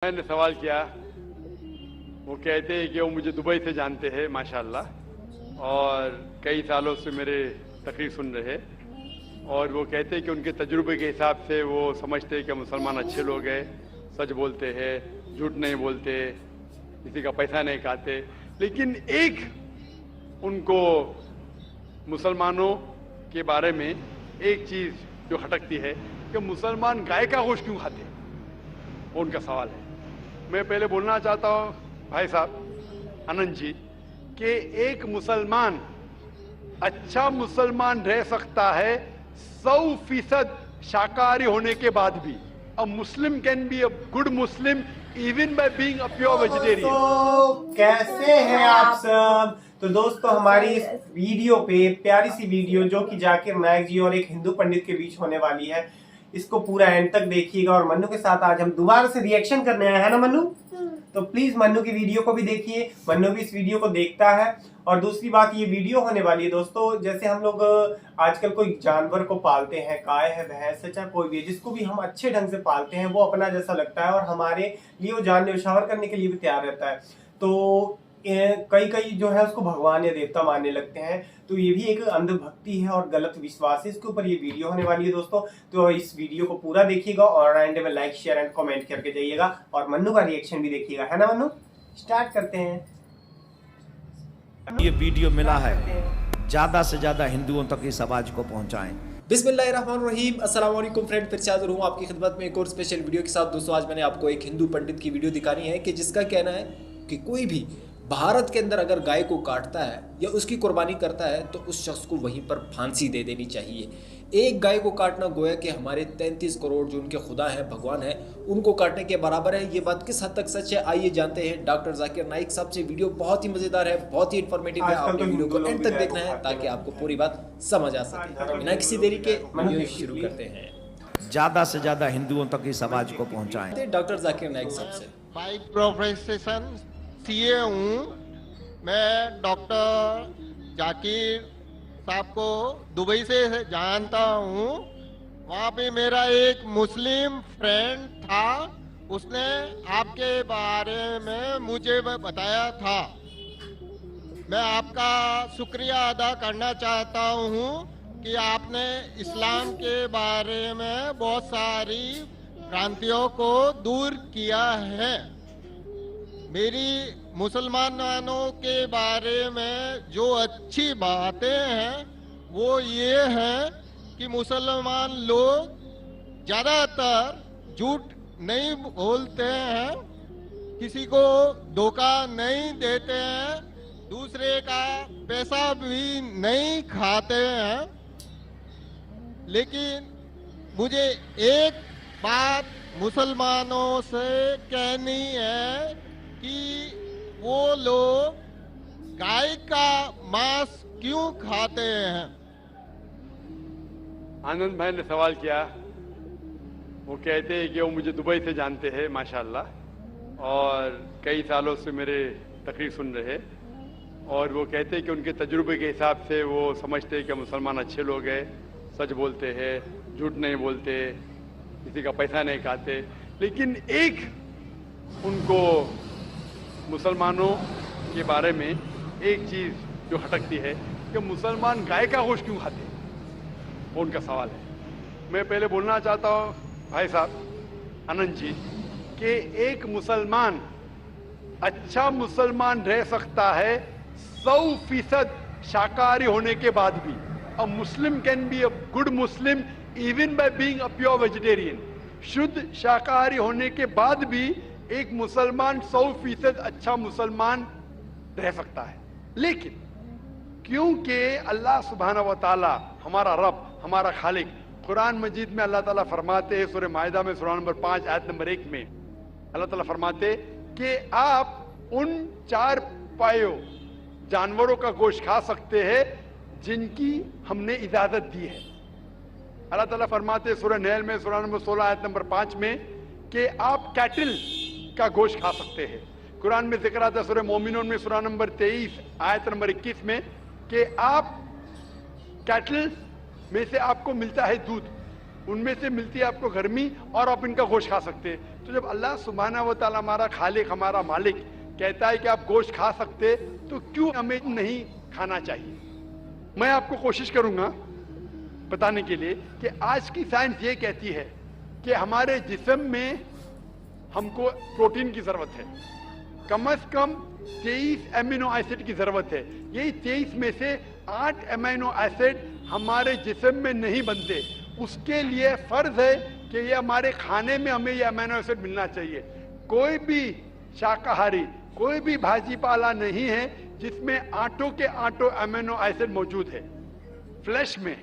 भाई ने सवाल किया, वो कहते हैं कि वो मुझे दुबई से जानते हैं माशाल्लाह, और कई सालों से मेरे तकरीर सुन रहे, और वो कहते हैं कि उनके तजुर्बे के हिसाब से वो समझते हैं कि मुसलमान अच्छे लोग हैं, सच बोलते हैं, झूठ नहीं बोलते, किसी का पैसा नहीं खाते। लेकिन एक उनको मुसलमानों के बारे में एक चीज़ जो खटकती है कि मुसलमान गाय का गोश्त क्यों खाते, वो उनका सवाल है। मैं पहले बोलना चाहता हूँ भाई साहब आनंद जी कि एक मुसलमान अच्छा मुसलमान रह सकता है 100% शाकाहारी होने के बाद भी। A Muslim can be a good Muslim even by being a pure vegetarian. तो कैसे हैं आप सब? तो दोस्तों हमारी इस वीडियो पे प्यारी सी वीडियो जो कि जाकिर नायक जी और एक हिंदू पंडित के बीच होने वाली है, इसको पूरा एंड तक देखिएगा। और मन्नू के साथ आज हम दोबारा से रिएक्शन करने आए हैं ना मन्नू? तो प्लीज मन्नू की वीडियो को भी देखिए, मन्नू भी इस वीडियो को देखता है। और दूसरी बात, ये वीडियो होने वाली है दोस्तों, जैसे हम लोग आजकल कोई जानवर को पालते हैं, गाय है, भैंस है, चाहे कोई भी है, जिसको भी हम अच्छे ढंग से पालते हैं वो अपना जैसा लगता है और हमारे लिए वो जान न्यौछावर करने के लिए भी तैयार रहता है। तो कई जो है उसको भगवान या देवता मानने लगते हैं। तो ये भी एक अंधभक्ति है और गलत विश्वास है, इसके ऊपर ये वीडियो होने वाली है दोस्तों। तो इस वीडियो को पूरा देखिएगा और एंड में लाइक शेयर एंड कमेंट करके जाइएगा और मन्नू का रिएक्शन भी देखिएगा, है ना मन्नू? स्टार्ट करते हैं। ये वीडियो मिला है, ज्यादा से ज्यादा हिंदुओं तक इस आवाज को पहुंचाएं। बिस्मिल्लाहिर्रहमानिर्रहीम, अस्सलाम वालेकुम फ्रेंड, फिर से हाजिर हूँ आपकी खिदमत में एक और स्पेशल वीडियो के साथ। दोस्तों आज मैंने आपको एक हिंदू पंडित की वीडियो दिखानी है कि जिसका कहना है कि कोई भी भारत के अंदर अगर गाय को काटता है या उसकी कुर्बानी करता है तो उस शख्स को वहीं पर फांसी दे देनी चाहिए। एक गाय को काटना गोया कि हमारे 33 करोड़ जो उनके खुदा हैं, भगवान हैं, उनको काटने के बराबर है। ये बात किस हद तक सच है आइए जानते हैं डॉक्टर जाकिर नाइक साहब से। वीडियो बहुत ही मजेदार है, बहुत ही इन्फॉर्मेटिव है, आपने वीडियो को एंड तक देखना है ताकि आपको पूरी बात समझ आ सके। बिना किसी देरी के वीडियो शुरू करते हैं। ज्यादा से ज्यादा हिंदुओं तक इस आवाज को पहुंचाएं। डॉक्टर जाकिर नाइक साहब से। बाई प्रोफेशन सीए हूँ मैं। डॉक्टर जाकिर साहब को दुबई से जानता हूँ। वहाँ पे मेरा एक मुस्लिम फ्रेंड था, उसने आपके बारे में मुझे बताया था। मैं आपका शुक्रिया अदा करना चाहता हूँ कि आपने इस्लाम के बारे में बहुत सारी भ्रांतियों को दूर किया है। मेरी मुसलमानों के बारे में जो अच्छी बातें हैं वो ये हैं कि मुसलमान लोग ज़्यादातर झूठ नहीं बोलते हैं, किसी को धोखा नहीं देते हैं, दूसरे का पैसा भी नहीं खाते हैं। लेकिन मुझे एक बात मुसलमानों से कहनी है कि वो लोग गाय का मांस क्यों खाते हैं। आनंद भाई ने सवाल किया, वो कहते हैं कि वो मुझे दुबई से जानते हैं माशाल्लाह, और कई सालों से मेरे तकरीर सुन रहे, और वो कहते हैं कि उनके तजुर्बे के हिसाब से वो समझते हैं कि मुसलमान अच्छे लोग हैं, सच बोलते हैं, झूठ नहीं बोलते, किसी का पैसा नहीं खाते। लेकिन एक उनको मुसलमानों के बारे में एक चीज़ जो खटकती है कि मुसलमान गाय का गोश्त क्यों खाते, वो उनका सवाल है। मैं पहले बोलना चाहता हूँ भाई साहब आनंद जी कि एक मुसलमान अच्छा मुसलमान रह सकता है 100% शाकाहारी होने के बाद भी। A Muslim can be a good Muslim even by being a pure vegetarian. शुद्ध शाकाहारी होने के बाद भी एक मुसलमान 100% अच्छा मुसलमान रह सकता है। लेकिन क्योंकि अल्लाह सुब्हानहू व तआला हमारा रब, हमारा खालिक, कुरान मजीद में अल्लाह ताला फरमाते हैं, सूरह माइदा में सूरह नंबर 5 आयत नंबर 1 में अल्लाह ताला फरमाते कि आप उन 4 पायों जानवरों का गोश्त खा सकते हैं जिनकी हमने इजाजत दी है। अल्लाह ताला फरमाते सूरह नहल में सूरह नंबर 16 आयत नंबर 5 में कि आप कैटल का गोश्त खा सकते हैं। कुरान में जिक्र आता है सूरह मोमिनून में सूरह नंबर 23 आयत नंबर 21 में कि आप कैटल में से आपको मिलता है दूध, उनमें से मिलती है आपको गर्मी और आप इनका गोश्त खा सकते हैं। तो जब अल्लाह सुब्हाना व तआला हमारा खालिक, हमारा मालिक कहता है कि आप गोश्त खा सकते, तो क्यों हमें नहीं खाना चाहिए? मैं आपको कोशिश करूंगा बताने के लिए कि आज की साइंस ये कहती है कि हमारे जिस्म में हमको प्रोटीन की जरूरत है, कम से कम 23 अमीनो एसिड की जरूरत है। यही 23 में से 8 अमीनो एसिड हमारे जिस्म में नहीं बनते। उसके लिए फर्ज है कि ये हमारे खाने में हमें ये अमीनो एसिड मिलना चाहिए। कोई भी शाकाहारी, कोई भी भाजी पाला नहीं है जिसमें आटों के आटो अमीनो एसिड मौजूद है। फ्लैश में,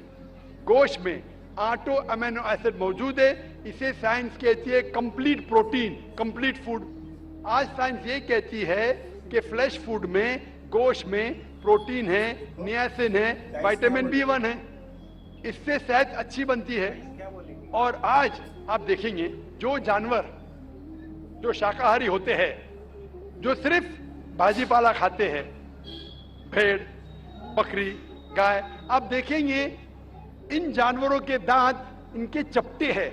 गोश्त में आटो अमीनो एसिड मौजूद है। इसे साइंस कहती है कंप्लीट प्रोटीन, कंप्लीट फूड। आज साइंस ये कहती है कि फ्लैश फूड में, गोश्त में प्रोटीन है, नियासिन है, विटामिन B1 है। इससे सेहत अच्छी बनती है। और आज आप देखेंगे जो जानवर जो शाकाहारी होते हैं, जो सिर्फ भाजी पाला खाते हैं, भेड़, बकरी, गाय, आप देखेंगे इन जानवरों के दांत इनके चपटे हैं,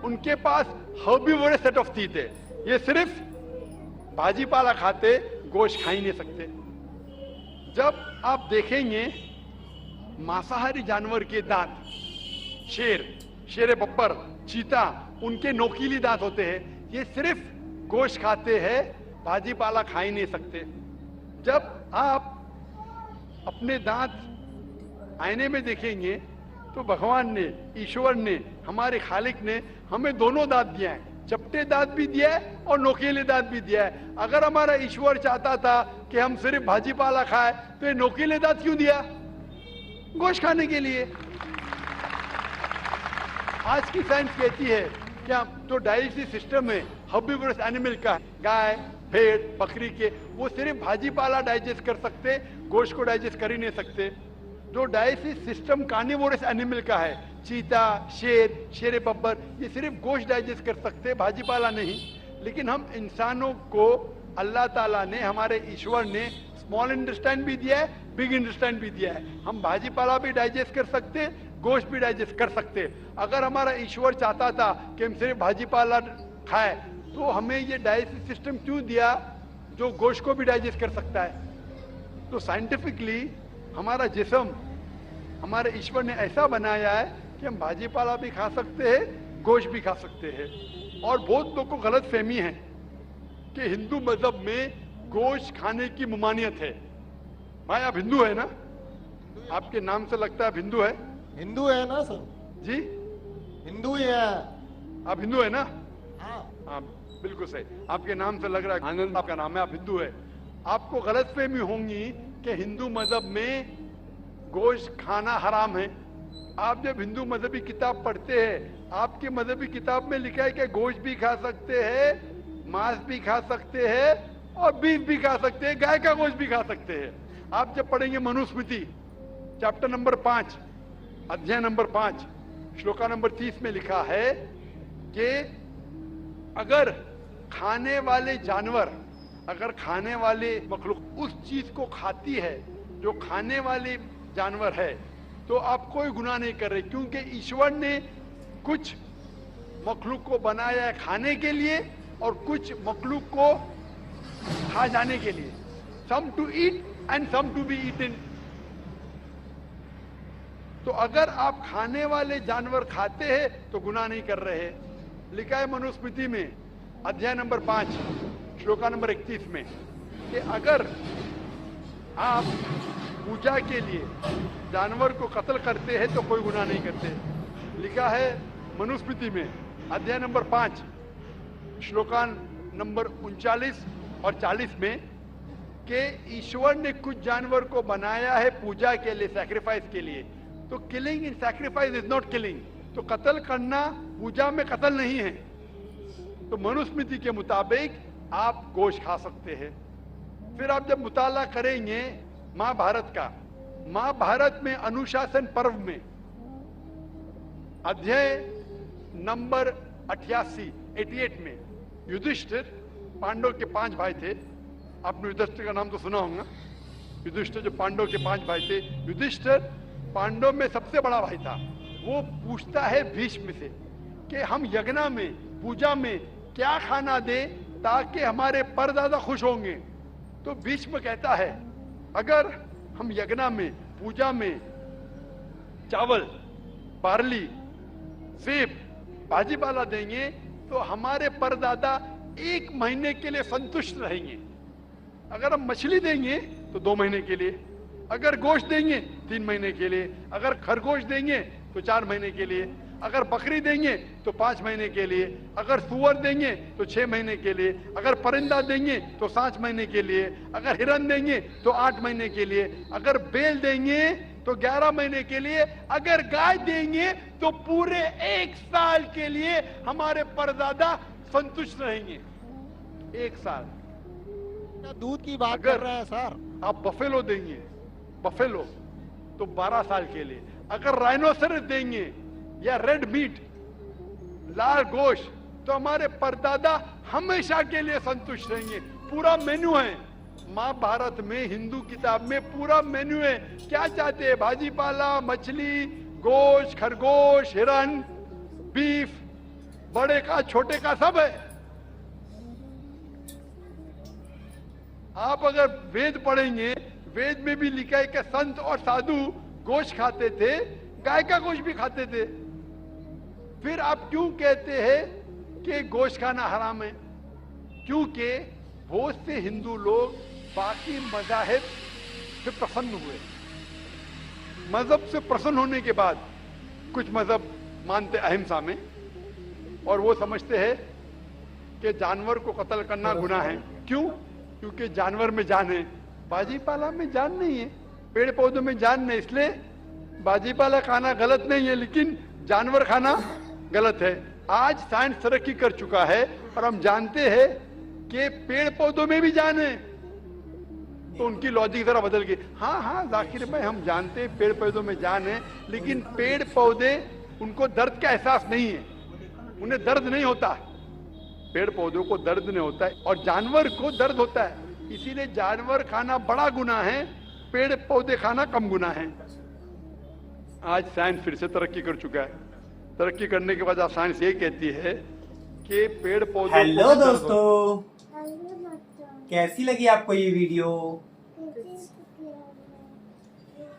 उनके पास हर्बीवोरस सेट ऑफ टीथ है। ये सिर्फ भाजी पाला खाते, गोश्त खा ही नहीं सकते। जब आप देखेंगे मांसाहारी जानवर के दांत, शेर बब्बर, चीता, उनके नोकीली दांत होते हैं। ये सिर्फ गोश्त खाते हैं, भाजी पाला खा ही नहीं सकते। जब आप अपने दांत आईने में देखेंगे तो भगवान ने, ईश्वर ने, हमारे खालिक ने हमें दोनों दांत दिया है, चपटे दांत भी दिया है और नोकीले दांत भी दिया है। अगर हमारा ईश्वर चाहता था कि हम सिर्फ भाजी पाला खाए तो ये नोकीले दांत क्यों दिया? गोश्त खाने के लिए। आज की साइंस कहती है कि जो डाइजेस्टिव सिस्टम है हर्बीवोरस एनिमल का, गाय, भेड़, बकरी के, वो सिर्फ भाजी पाला डाइजेस्ट कर सकते, गोश्त को डाइजेस्ट कर ही नहीं सकते। जो डाइजेस्टिव सिस्टम कार्निवोरस एनिमल का है, चीता, शेर बब्बर, ये सिर्फ गोश्त डाइजेस्ट कर सकते, भाजी पाला नहीं। लेकिन हम इंसानों को अल्लाह ताला ने, हमारे ईश्वर ने स्मॉल इंटेस्टाइन भी दिया है, बिग इंटेस्टाइन भी दिया है। हम भाजी पाला भी डाइजेस्ट कर सकते, गोश्त भी डाइजेस्ट कर सकते। अगर हमारा ईश्वर चाहता था कि हम सिर्फ भाजी पाला खाए, तो हमें ये डाइजेस्टिव सिस्टम क्यों दिया जो गोश्त को भी डाइजेस्ट कर सकता है? तो साइंटिफिकली हमारा जिस्म, हमारे ईश्वर ने ऐसा बनाया है कि हम भाजी पाला भी खा सकते हैं, गोश्त भी खा सकते हैं। और बहुत लोगों को गलत फहमी है कि हिंदू मजहब में गोश्त खाने की ममानियत है। भाई आप हिंदू है ना? आपके नाम से लगता है आप हिंदू है। हिंदू है ना सर? जी हिंदू ही है। आप हिंदू है ना? हाँ बिल्कुल सही, आपके नाम से लग रहा है आनंद आपका नाम है, आप हिंदू है। आपको गलतफहमी होंगी कि हिंदू मजहब में गोश्त खाना हराम है। आप जब हिंदू मजहबी किताब पढ़ते हैं, आपके मजहबी किताब में लिखा है कि गोश्त भी खा सकते हैं, मांस भी खा सकते हैं और बीफ भी खा सकते हैं, गाय का गोश्त भी खा सकते हैं। आप जब पढ़ेंगे मनुस्मृति चैप्टर नंबर 5, अध्याय नंबर 5, श्लोका नंबर 30 में लिखा है कि अगर खाने वाले जानवर, अगर खाने वाले मखलूक उस चीज को खाती है जो खाने वाले जानवर है, तो आप कोई गुनाह नहीं कर रहे, क्योंकि ईश्वर ने कुछ मखलूक को बनाया है खाने के लिए और कुछ मखलूक को खा जाने के लिए। Some to eat and some to be eaten. तो अगर आप खाने वाले जानवर खाते हैं तो गुनाह नहीं कर रहे। लिखा है मनुस्मृति में अध्याय नंबर 5 श्लोका नंबर 31 में कि अगर आप पूजा के लिए जानवर को कत्ल करते हैं तो कोई गुनाह नहीं करते। लिखा है मनुस्मृति में अध्याय नंबर 5 श्लोका नंबर 39 और 40 में कि ईश्वर ने कुछ जानवर को बनाया है पूजा के लिए, सैक्रिफाइस के लिए। तो killing in sacrifice is not killing. तो कत्ल करना पूजा में कत्ल नहीं है। तो मनुस्मृति के मुताबिक आप गोश्त खा सकते हैं। फिर आप जब मुताला करेंगे महाभारत का, महाभारत में अनुशासन पर्व में अध्याय नंबर 88 में युधिष्ठिर, पांडव के 5 भाई थे, आपने युधिष्ठिर का नाम तो सुना होगा। युधिष्ठिर जो पांडव के 5 भाई थे, युधिष्ठिर पांडव में सबसे बड़ा भाई था। वो पूछता है भीष्म से कि हम यज्ञ में पूजा में क्या खाना दे ताकि हमारे परदादा खुश होंगे। तो भीष्म कहता है अगर हम यज्ञ में पूजा में चावल, बार्ली, सेब, भाजी पाला देंगे तो हमारे परदादा 1 महीने के लिए संतुष्ट रहेंगे। अगर हम मछली देंगे तो 2 महीने के लिए, अगर गोश्त देंगे 3 महीने के लिए, अगर खरगोश देंगे तो 4 महीने के लिए, अगर बकरी देंगे तो 5 महीने के लिए, अगर सुअर देंगे तो 6 महीने के लिए, अगर परिंदा देंगे तो 7 महीने के लिए, अगर हिरन देंगे तो 8 महीने के लिए, अगर बैल देंगे तो 11 महीने के लिए, अगर गाय देंगे तो पूरे 1 साल के लिए हमारे परदादा संतुष्ट रहेंगे। 1 साल। दूध की बात अगर कर रहे हैं सर। आप बफेलो देंगे, बफेलो तो 12 साल के लिए, अगर राइनोसरस देंगे या रेड मीट, लाल गोश्त, तो हमारे परदादा हमेशा के लिए संतुष्ट रहेंगे। पूरा मेन्यू है महाभारत में, हिंदू किताब में पूरा मेन्यू है। क्या चाहते हैं? भाजी पाला, मछली, गोश्त, खरगोश, हिरन, बीफ, बड़े का छोटे का सब है। आप अगर वेद पढ़ेंगे, वेद में भी लिखा है कि संत और साधु गोश्त खाते थे, गाय का गोश्त भी खाते थे। फिर आप क्यों कहते हैं कि गोश्त खाना हराम है? क्योंकि बहुत से हिंदू लोग बाकी मज़ाहिब से प्रसन्न हुए। मजहब से प्रसन्न होने के बाद कुछ मजहब मानते अहिंसा में, और वो समझते हैं कि जानवर को कत्ल करना गुनाह है। क्यों? क्योंकि जानवर में जान है, बाजी पाला में जान नहीं है, पेड़ पौधों में जान नहीं, इसलिए बाजी पाला खाना गलत नहीं है, लेकिन जानवर खाना गलत है। आज साइंस तरक्की कर चुका है और हम जानते हैं कि पेड़ पौधों में भी जान है, तो उनकी लॉजिक जरा बदल गई। हाँ हाँ जाकिर भाई, हम जानते हैं पेड़ पौधों में जान है, लेकिन पेड़ पौधे उनको दर्द का एहसास नहीं है, उन्हें दर्द नहीं होता। पेड़ पौधों को दर्द नहीं होता है और जानवर को दर्द होता है, इसीलिए जानवर खाना बड़ा गुनाह है, पेड़ पौधे खाना कम गुनाह है। आज साइंस फिर से तरक्की कर चुका है। तरक्की करने के बाद आज साइंस ये कहती है कि पेड़ पौधे। हेलो दोस्तों, कैसी लगी आपको ये वीडियो?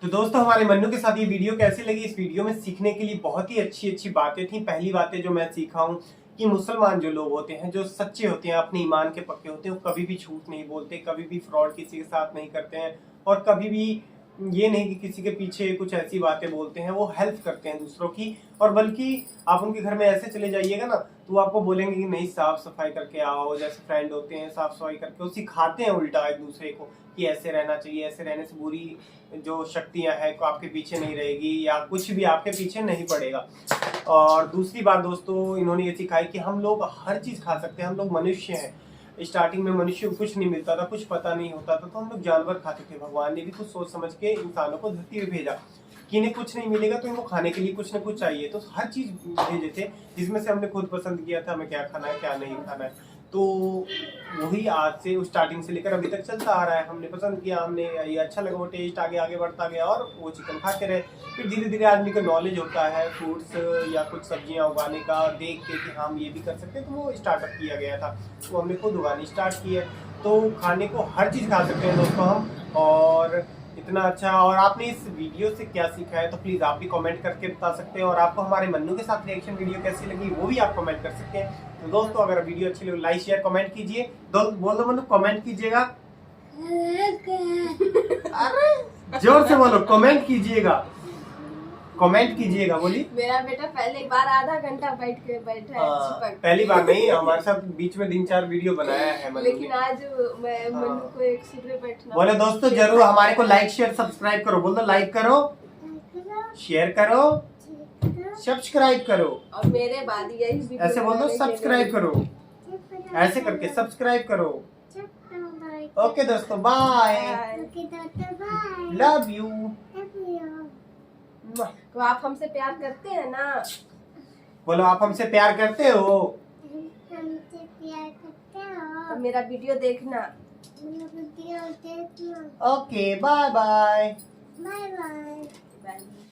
तो दोस्तों, हमारे मन्नू के साथ ये वीडियो कैसी लगी? इस वीडियो में सीखने के लिए बहुत ही अच्छी अच्छी बातें थी। पहली बातें जो मैं सीखा हूँ कि मुसलमान जो लोग होते हैं, जो सच्चे होते हैं, अपने ईमान के पक्के होते हैं, वो कभी भी झूठ नहीं बोलते, कभी भी फ्रॉड किसी के साथ नहीं करते हैं, और कभी भी ये नहीं कि किसी के पीछे कुछ ऐसी बातें बोलते हैं। वो हेल्प करते हैं दूसरों की, और बल्कि आप उनके घर में ऐसे चले जाइएगा ना तो वो आपको बोलेंगे कि नहीं, साफ सफाई करके आओ। जैसे फ्रेंड होते हैं, साफ सफाई करके वो सिखाते हैं उल्टा एक दूसरे को कि ऐसे रहना चाहिए, ऐसे रहने से बुरी जो शक्तियां हैं को आपके पीछे नहीं रहेगी, या कुछ भी आपके पीछे नहीं पड़ेगा। और दूसरी बात दोस्तों, इन्होंने ये सिखाई कि हम लोग हर चीज़ खा सकते हैं, हम लोग मनुष्य हैं। स्टार्टिंग में मनुष्य को कुछ नहीं मिलता था, कुछ पता नहीं होता था, तो हम लोग जानवर खाते थे। भगवान ने भी कुछ सोच समझ के इंसानों को धरती पे भेजा कि इन्हें कुछ नहीं मिलेगा तो इनको खाने के लिए कुछ ना कुछ चाहिए, तो हर चीज़ भेजे थे, जिसमें से हमने खुद पसंद किया था हमें क्या खाना है क्या नहीं खाना है। तो वही आज से स्टार्टिंग से लेकर अभी तक चलता आ रहा है। हमने पसंद किया, हमने ये अच्छा लगा, वो टेस्ट आगे आगे बढ़ता गया और वो चिकन खाते रहे। फिर धीरे धीरे आदमी को नॉलेज होता है फ्रूट्स या कुछ सब्जियां उगाने का, देख के कि हम ये भी कर सकते हैं, तो वो स्टार्टअप किया गया था, तो हमने खुद उगानी स्टार्ट की है। तो खाने को हर चीज़ खा सकते हैं दोस्तों हम, और इतना अच्छा। और आपने इस वीडियो से क्या सीखा है तो प्लीज़ आप भी कमेंट करके बता सकते हैं, और आपको हमारे मन्नू के साथ रिएक्शन वीडियो कैसी लगी वो भी आप कमेंट कर सकते हैं। तो दोस्तों, अगर वीडियो अच्छी लगी लाइक शेयर कमेंट कीजिए। बोल दो मन्नू, कमेंट कीजिएगा। अरे जोर से बोलो, कमेंट कीजिएगा, कमेंट कीजिएगा। बोली, मेरा बेटा पहली बार आधा घंटा बैठ है चिपक। पहली बार नहीं, हमारे साथ बीच में 3-4 वीडियो बनाया है मन्नू ने। लेकिन आज मैं मन्नू को एक सुबह बैठना। बोले दोस्तों, जरूर हमारे को लाइक शेयर सब्सक्राइब करो। बोल दो, लाइक करो, शेयर करो, सब्सक्राइब करो। और मेरे बाद यही ऐसे बोल दो, सब्सक्राइब करो, ऐसे करके सब्सक्राइब करो। ओके दोस्तों, बाय, लव यू। तो आप हमसे प्यार करते हैं ना? बोलो, आप हमसे प्यार करते हो? तो मेरा वीडियो देखना। Okay, bye bye. बाय।